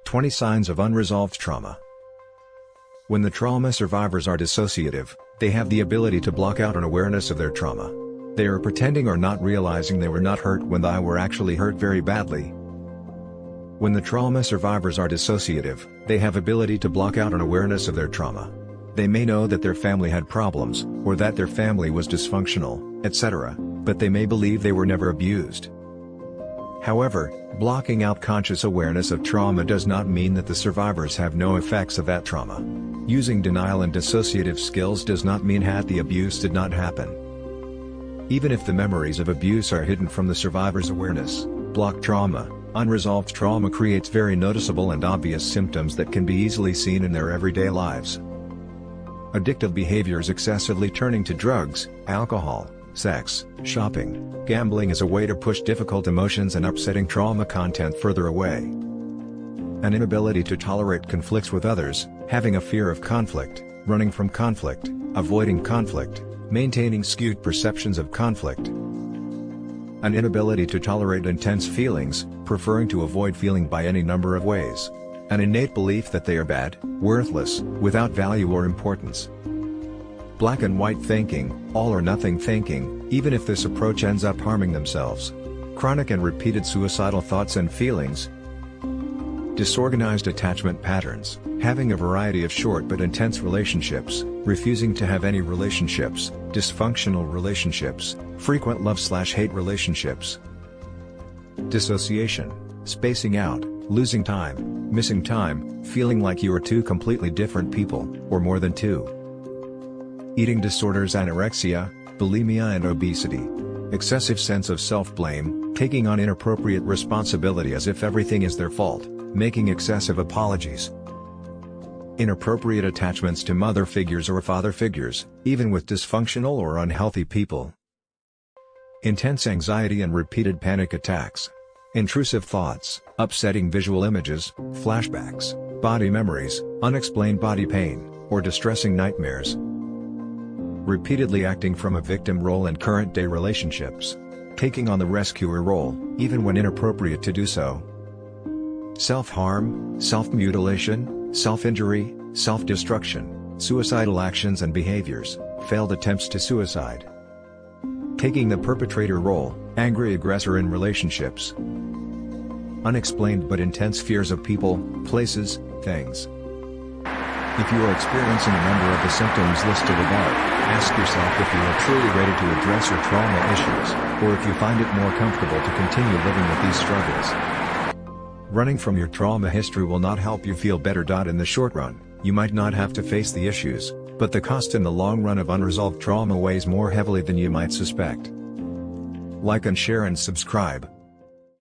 20 Signs of Unresolved Trauma. When the trauma survivors are dissociative, they have the ability to block out an awareness of their trauma. They are pretending or not realizing they were not hurt when they were actually hurt very badly. When the trauma survivors are dissociative, they have ability to block out an awareness of their trauma. They may know that their family had problems, or that their family was dysfunctional, etc., but they may believe they were never abused. However, blocking out conscious awareness of trauma does not mean that the survivors have no effects of that trauma. Using denial and dissociative skills does not mean that the abuse did not happen. Even if the memories of abuse are hidden from the survivor's awareness, blocked trauma, unresolved trauma creates very noticeable and obvious symptoms that can be easily seen in their everyday lives. Addictive behaviors: excessively turning to drugs, alcohol, sex, shopping, gambling as a way to push difficult emotions and upsetting trauma content further away. An inability to tolerate conflicts with others, having a fear of conflict, running from conflict, avoiding conflict, maintaining skewed perceptions of conflict. An inability to tolerate intense feelings, preferring to avoid feeling by any number of ways. An innate belief that they are bad, worthless, without value or importance. Black and white thinking, all or nothing thinking, even if this approach ends up harming themselves. Chronic and repeated suicidal thoughts and feelings. Disorganized attachment patterns, having a variety of short but intense relationships, refusing to have any relationships, dysfunctional relationships, frequent love/hate relationships. Dissociation, spacing out, losing time, missing time, feeling like you are two completely different people, or more than two. Eating disorders: anorexia, bulimia and obesity. Excessive sense of self-blame, taking on inappropriate responsibility as if everything is their fault, making excessive apologies. Inappropriate attachments to mother figures or father figures, even with dysfunctional or unhealthy people. Intense anxiety and repeated panic attacks. Intrusive thoughts, upsetting visual images, flashbacks, body memories, unexplained body pain, or distressing nightmares. Repeatedly acting from a victim role in current-day relationships. Taking on the rescuer role, even when inappropriate to do so. Self-harm, self-mutilation, self-injury, self-destruction, suicidal actions and behaviors, failed attempts to suicide. Taking the perpetrator role, angry aggressor in relationships. Unexplained but intense fears of people, places, things. If you are experiencing a number of the symptoms listed above, ask yourself if you are truly ready to address your trauma issues, or if you find it more comfortable to continue living with these struggles. Running from your trauma history will not help you feel better. In the short run, you might not have to face the issues, but the cost in the long run of unresolved trauma weighs more heavily than you might suspect. Like and share and subscribe.